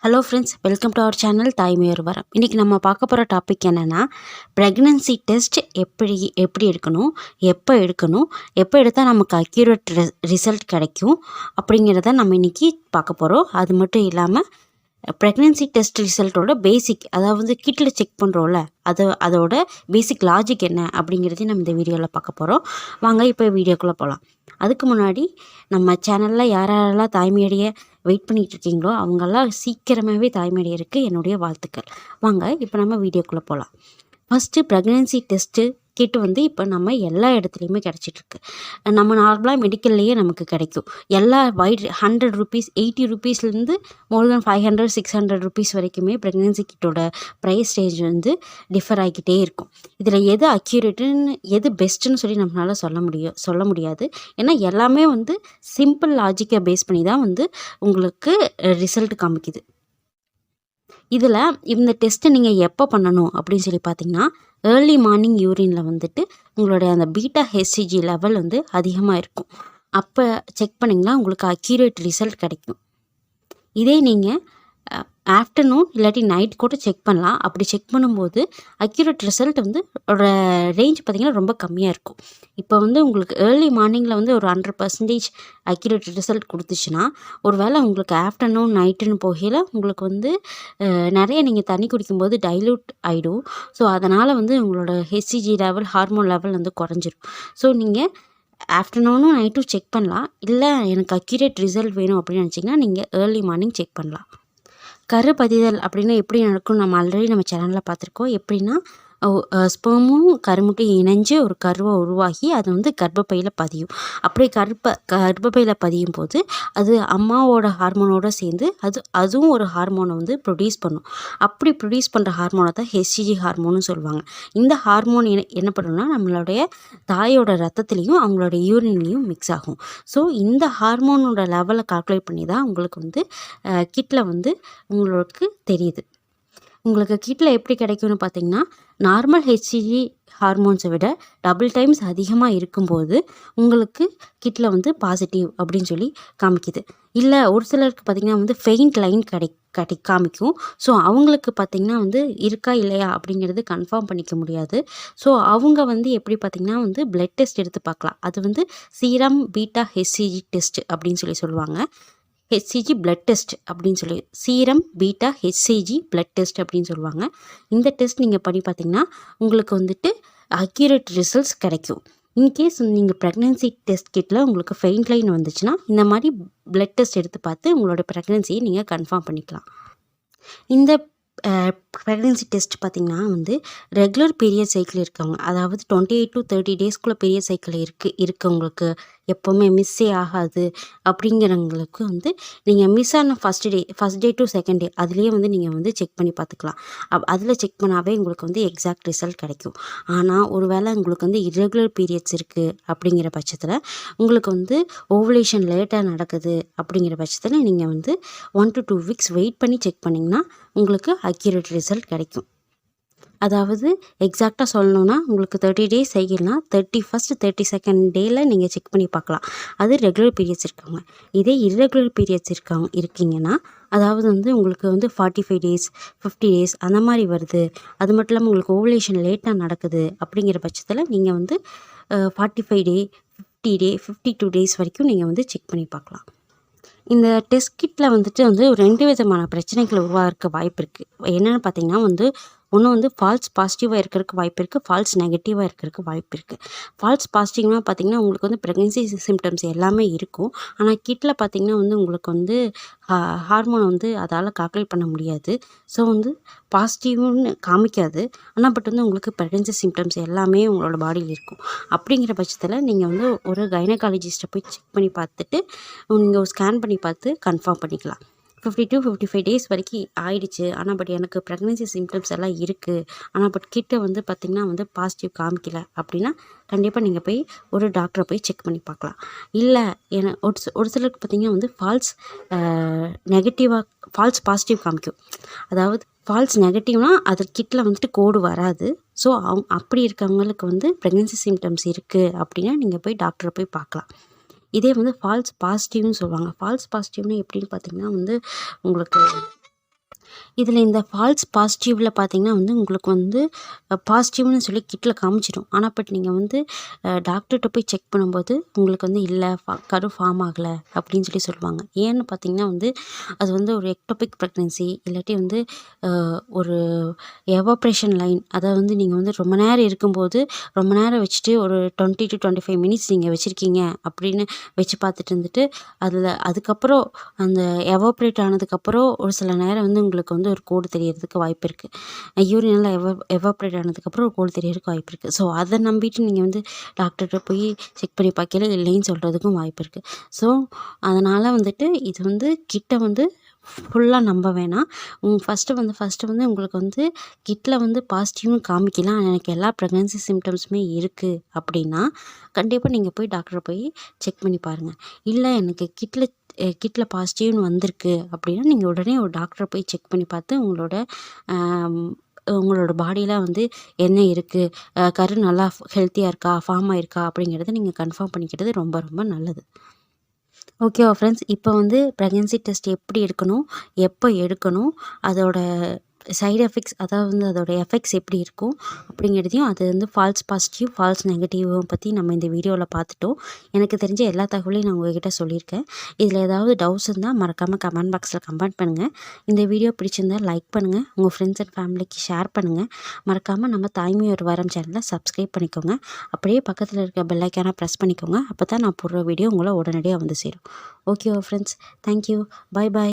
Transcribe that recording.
Hello friends, welcome to our channel தாய்மையொரு வரம். இன்றைக்கி நம்ம பார்க்க போகிற டாபிக் என்னென்னா, ப்ரெக்னன்சி டெஸ்ட் எப்படி எடுக்கணும், எப்போ எடுக்கணும், எப்போ எடுத்தால் நமக்கு அக்யூரேட் ரிசல்ட் கிடைக்கும் அப்படிங்கிறத நம்ம இன்றைக்கி பார்க்க போகிறோம். அது மட்டும் இல்லாமல் ப்ரெக்னன்சி டெஸ்ட் ரிசல்ட்டோட பேசிக், அதாவது கிட்டில் செக் பண்ணுறோம்ல, அதோட பேசிக் லாஜிக் என்ன அப்படிங்கிறதையும் நம்ம இந்த வீடியோவில் பார்க்க போகிறோம். வாங்க இப்போ வீடியோக்குள்ளே போகலாம். அதுக்கு முன்னாடி நம்ம சேனலில் யாரெல்லாம் தாய்மையடைய வெயிட் பண்ணிகிட்ருக்கீங்களோ அவங்கெல்லாம் சீக்கிரமாகவே தாய்மையடையறதுக்கு என்னுடைய வாழ்த்துக்கள். வாங்க இப்போ நம்ம வீடியோக்குள்ளே போகலாம். ஃபஸ்ட்டு ப்ரெக்னன்சி டெஸ்ட்டு கிட் இப்போ நம்ம எல்லா இடத்துலையுமே கிடச்சிட்ருக்கு. நம்ம நார்மலாக மெடிக்கல்லையே நமக்கு கிடைக்கும். எல்லா வைட் 100 ருபீஸ் 80 ருபீஸ்லேருந்து மோர் தென் 500 600 ருபீஸ் வரைக்குமே ப்ரெக்னன்சி கிட்டோட ப்ரைஸ் ரேஞ்ச் டிஃபர் ஆகிக்கிட்டே இருக்கும். இதில் எது அக்யூரேட்டுன்னு எது பெஸ்ட்டுன்னு சொல்லி நம்மளால் சொல்ல முடியாது. ஏன்னா எல்லாமே சிம்பிள் லாஜிக்கை பேஸ் பண்ணி தான் உங்களுக்கு ரிசல்ட் காமிக்குது. இதில் இந்த டெஸ்ட்டை நீங்கள் எப்போ பண்ணணும் அப்படின்னு சொல்லி பார்த்தீங்கன்னா, ஏர்லி மார்னிங் யூரினில் உங்களுடைய அந்த பீட்டா ஹெச்சிஜி லெவல் அதிகமாக இருக்கும். அப்போ செக் பண்ணிங்கன்னா உங்களுக்கு அக்யூரேட் ரிசல்ட் கிடைக்கும். இதே நீங்கள் ஆஃப்டர்நூன் இல்லாட்டி நைட் கூட செக் பண்ணலாம். அப்படி செக் பண்ணும்போது அக்யூரேட் ரிசல்ட் ரேஞ்ச் பார்த்திங்கன்னா ரொம்ப கம்மியாக இருக்கும். இப்போ உங்களுக்கு ஏர்லி மார்னிங்கில் ஒரு 100% அக்யூரேட் ரிசல்ட் கொடுத்துச்சுன்னா, ஒரு வேளை உங்களுக்கு ஆஃப்டர்நூன் நைட்டுன்னு போகையில் உங்களுக்கு நிறைய நீங்கள் தண்ணி குடிக்கும்போது டைல்யூட் ஆகிடும். ஸோ அதனால் உங்களோட ஹெச்சிஜி லெவல், ஹார்மோன் லெவல் குறைஞ்சிரும். ஸோ நீங்கள் ஆஃப்டர்நூனும் நைட்டும் செக் பண்ணலாம். இல்லை எனக்கு அக்யூரேட் ரிசல்ட் வேணும் அப்படின்னு நினச்சிங்கன்னா நீங்கள் ஏர்லி மார்னிங் செக் பண்ணலாம். கருப்பதிதல் அப்படின்னா எப்படி நடக்கும், நம்ம ஆல்ரெடி நம்ம சேனலில் பார்த்துருக்கோம். எப்படின்னா ஸ்பெர்மும் கருமுட்டையும் இணைஞ்சு ஒரு கருவை உருவாகி அது கர்ப்பப்பையில் பதியும். அப்படியே கர்ப்பப்பையில் பதியும் போது அது அம்மாவோட ஹார்மோனோடு சேர்ந்து அதுவும் ஒரு ஹார்மோனை ப்ரொடியூஸ் பண்ணும். அப்படி ப்ரொடியூஸ் பண்ணுற ஹார்மோனை தான் ஹெச்சிஜி ஹார்மோன்னு சொல்லுவாங்க. இந்த ஹார்மோன் என்ன பண்ணுன்னா நம்மளுடைய தாயோட ரத்தத்துலேயும் அவங்களோட யூரின்லேயும் மிக்ஸ் ஆகும். ஸோ இந்த ஹார்மோனோட லெவலை கால்குலேட் பண்ணி தான் உங்களுக்கு கிட்டில் உங்களுக்கு தெரியுது. உங்களுக்கு கிட்டில் எப்படி கிடைக்கும்னு பார்த்தீங்கன்னா, நார்மல் ஹெச்சிஜி ஹார்மோன்ஸை விட டபுள் டைம்ஸ் அதிகமாக இருக்கும்போது உங்களுக்கு கிட்டில் பாசிட்டிவ் அப்படின்னு சொல்லி காமிக்குது. இல்லை ஒரு சிலருக்கு பார்த்திங்கன்னா ஃபெயிண்ட் லைன் காமிக்கும். ஸோ அவங்களுக்கு பார்த்திங்கன்னா இருக்கா இல்லையா அப்படிங்கிறது கன்ஃபார்ம் பண்ணிக்க முடியாது. ஸோ அவங்க எப்படி பார்த்திங்கன்னா பிளட் டெஸ்ட் எடுத்து பார்க்கலாம். அது சீரம் பீட்டா ஹெச்சிஜி டெஸ்ட் அப்படின்னு சொல்லுவாங்க. ஹெச்சிஜி பிளட் டெஸ்ட் அப்படின்னு சொல்லி, serum beta HCG blood test அப்படின்னு சொல்லுவாங்க. இந்த டெஸ்ட் நீங்கள் பண்ணி பார்த்தீங்கன்னா உங்களுக்கு அக்யூரேட் ரிசல்ட்ஸ் கிடைக்கும். இன்கேஸ் நீங்கள் ப்ரெக்னன்சி டெஸ்ட் கிட்டில் உங்களுக்கு ஃபெயிண்ட் லைன் வந்துச்சுன்னா இந்த மாதிரி பிளட் டெஸ்ட் எடுத்து பார்த்து உங்களோட ப்ரெக்னன்சியை நீங்கள் கன்ஃபார்ம் பண்ணிக்கலாம். இந்த ப்ரெக்னன்சி டெஸ்ட் பார்த்திங்கன்னா ரெகுலர் பீரியட் சைக்கிள் இருக்கவங்க, அதாவது 28 to 30 டேஸ்க்குள்ளே பீரியட் சைக்கிள் இருக்கவங்களுக்கு, எப்போவுமே மிஸ்ஸே ஆகாது அப்படிங்கிறவங்களுக்கு நீங்கள் மிஸ் ஆன first day to second day அதுலேயே நீங்கள் செக் பண்ணி பார்த்துக்கலாம். அதில் செக் பண்ணாவே உங்களுக்கு எக்ஸாக்ட் ரிசல்ட் கிடைக்கும். ஆனால் ஒரு வேளை உங்களுக்கு இர்ரெகுலர் பீரியட்ஸ் இருக்குது அப்படிங்கிற பட்சத்தில் உங்களுக்கு ஓவுலேஷன் லேட்டாக நடக்குது அப்படிங்கிற பட்சத்தில் நீங்கள் 1 to 2 வீக்ஸ் வெயிட் பண்ணி செக் பண்ணிங்கன்னா உங்களுக்கு அக்யூரேட் ரிசல்ட் கிடைக்கும். அதாவது எக்ஸாக்டாக சொல்லணுன்னா உங்களுக்கு 30 டேஸ் சைக்கிள்னா 31st 32nd டேயில் நீங்கள் செக் பண்ணி பார்க்கலாம். அது ரெகுலர் பீரியட்ஸ் இருக்காங்க. இதே இர்ரெகுலர் பீரியட்ஸ் இருக்கீங்கன்னா, அதாவது உங்களுக்கு 45 டேஸ் 50 டேஸ் அந்த மாதிரி வருது, அது மட்டும் இல்லாமல் உங்களுக்கு ஓவுலேஷன் லேட்டாக நடக்குது அப்படிங்கிற பட்சத்தில் நீங்கள் 45 டே 50 டே 52 டேஸ் வரைக்கும் நீங்கள் செக் பண்ணி பார்க்கலாம். இந்த டெஸ்ட் கிட்டில் ஒரு 2 விதமான பிரச்சனைகள் உருவாகிறதுக்கு வாய்ப்பு இருக்குது. என்னென்னு பார்த்தீங்கன்னா ஒன்று ஃபால்ஸ் பாசிட்டிவாக இருக்கிறதுக்கு வாய்ப்பு இருக்குது, ஃபால்ஸ் நெகட்டிவாக இருக்கிறதுக்கு வாய்ப்பு இருக்குது. ஃபால்ஸ் பாசிட்டிவ்னால் பார்த்திங்கன்னா உங்களுக்கு ப்ரெக்னன்சி சிம்டம்ஸ் எல்லாமே இருக்கும். ஆனால் கிட்டில் பார்த்திங்கன்னா உங்களுக்கு ஹார்மோனை அதால் கால்குலேட் பண்ண முடியாது. ஸோ பாசிட்டிவ்னு காமிக்காது. ஆனால் பட் உங்களுக்கு ப்ரெக்னன்சி சிம்டம்ஸ் எல்லாமே உங்களோட பாடியில் இருக்கும். அப்படிங்கிற பட்சத்தில் நீங்கள் ஒரு கைனகாலஜிஸ்ட்டை போய் செக் பண்ணி பார்த்துட்டு நீங்கள் ஒரு ஸ்கேன் பண்ணி பார்த்து கன்ஃபார்ம் பண்ணிக்கலாம். 50 to 55 டேஸ் வரைக்கும் ஆயிடுச்சு, ஆனால் பட் எனக்கு ப்ரெக்னன்சி சிம்டம்ஸ் எல்லாம் இருக்குது, ஆனால் பட் கிட்ட பார்த்திங்கன்னா பாசிட்டிவ் காமிக்கல அப்படின்னா கண்டிப்பாக நீங்கள் போய் ஒரு டாக்டரை போய் செக் பண்ணி பார்க்கலாம். இல்லை ஒரு சிலருக்கு பார்த்திங்கன்னா ஃபால்ஸ் ஃபால்ஸ் பாசிட்டிவ் காமிக்கும். அதாவது ஃபால்ஸ் நெகட்டிவ்னால் அது கிட்டில் கோடு வராது. ஸோ அப்படி இருக்கவங்களுக்கு ப்ரெக்னன்சி சிம்டம்ஸ் இருக்குது அப்படின்னா நீங்கள் போய் டாக்டரை போய் பார்க்கலாம். இதே ஃபால்ஸ் பாசிட்டிவ்னு சொல்லுவாங்க. ஃபால்ஸ் பாசிட்டிவ்னு எப்படின்னு பார்த்தீங்கன்னா உங்களுக்கு இதில் இந்த ஃபால்ஸ் பாசிட்டிவ்ல பார்த்தீங்கன்னா வந்து உங்களுக்கு வந்து பாசிட்டிவ்னு சொல்லி கிட்டில் காமிச்சிடும். ஆனால் பட் நீங்கள் வந்து டாக்டர்கிட்ட போய் செக் பண்ணும்போது உங்களுக்கு வந்து இல்லை கரு ஃபார்ம் ஆகலை அப்படின்னு சொல்லி சொல்லுவாங்க. ஏன்னு பார்த்தீங்கன்னா வந்து அது வந்து ஒரு எக்டோபிக் ப்ரெக்னன்சி இல்லாட்டி வந்து ஒரு எவாப்ரேஷன் லைன். அதை வந்து நீங்கள் வந்து ரொம்ப நேரம் இருக்கும்போது ரொம்ப நேரம் வச்சுட்டு ஒரு 20 to 25 மினிட்ஸ் நீங்கள் வச்சுருக்கீங்க அப்படின்னு வச்சு பார்த்துட்டு இருந்துட்டு அதுக்கப்புறம் அந்த எவாப்ரேட் ஆனதுக்கப்புறம் ஒரு சில நேரம் வந்து உங்களுக்கு வந்து ஒரு கோடு தெரியறதுக்கு வாய்ப்பு இருக்குது. யூரினெல்லாம் எவாப்ரேட் ஆனதுக்கப்புறம் ஒரு கோடு தெரியறதுக்கு வாய்ப்பு இருக்குது. ஸோ அதை நம்பிட்டு நீங்கள் வந்து டாக்டர்கிட்ட போய் செக் பண்ணி பார்க்கல இல்லைன்னு சொல்கிறதுக்கும் வாய்ப்பு இருக்குது. ஸோ அதனால் வந்துட்டு இது வந்து கிட்ட வந்து ஃபுல்லாக நம்ப வேணாம். ஃபஸ்ட்டு வந்து உங்களுக்கு வந்து கிட்டில் வந்து பாசிட்டிவ்னு காமிக்கலாம். எனக்கு எல்லா ப்ரெக்னன்சி சிம்டம்ஸுமே இருக்குது அப்படின்னா கண்டிப்பாக நீங்கள் போய் டாக்டரை போய் செக் பண்ணி பாருங்கள். இல்லை எனக்கு கிட்டில் பாசிட்டிவ்னு வந்திருக்கு அப்படின்னா நீங்கள் உடனே ஒரு டாக்டரை போய் செக் பண்ணி பார்த்து உங்களோட பாடியில் வந்து என்ன இருக்குது, கரு நல்லா ஹெல்த்தியாக இருக்கா, ஃபார்ம் ஆயிருக்கா அப்படிங்கிறத நீங்கள் கன்ஃபார்ம் பண்ணிக்கிறது ரொம்ப ரொம்ப நல்லது. ஓகேவா ஃப்ரெண்ட்ஸ், இப்போ வந்து ப்ரெக்னன்சி டெஸ்ட் எப்படி எடுக்கணும், எப்போ எடுக்கணும், அதோட சைடு எஃபெக்ட்ஸ் அதாவது வந்து அதோட எஃபெக்ட்ஸ் எப்படி இருக்கும் அப்படிங்கிறதையும், அது வந்து ஃபால்ஸ் பாசிட்டிவ் ஃபால்ஸ் நெகட்டிவும் பற்றி நம்ம இந்த வீடியோவில் பார்த்துட்டோம். எனக்கு தெரிஞ்ச எல்லா தகவலையும் நான் உங்ககிட்ட சொல்லியிருக்கேன். இதில் ஏதாவது டவுட்ஸ் இருந்தால் மறக்காமல் கமெண்ட் பாக்ஸில் கமெண்ட் பண்ணுங்கள். இந்த வீடியோ பிடிச்சிருந்தால் லைக் பண்ணுங்கள், உங்கள் ஃப்ரெண்ட்ஸ் அண்ட் ஃபேமிலிக்கு ஷேர் பண்ணுங்கள். மறக்காமல் நம்ம தாய்மை ஒரு வாரம் சேனலை சப்ஸ்கிரைப் பண்ணிக்கோங்க. அப்படியே பக்கத்தில் இருக்க பெல் ஐக்கானை ப்ரெஸ் பண்ணிக்கோங்க. அப்போ தான் நான் போடுற வீடியோ உங்களை உடனடியாக வந்து சேரும். ஓகேவா ஃப்ரெண்ட்ஸ், தேங்க்யூ, பாய் பாய்.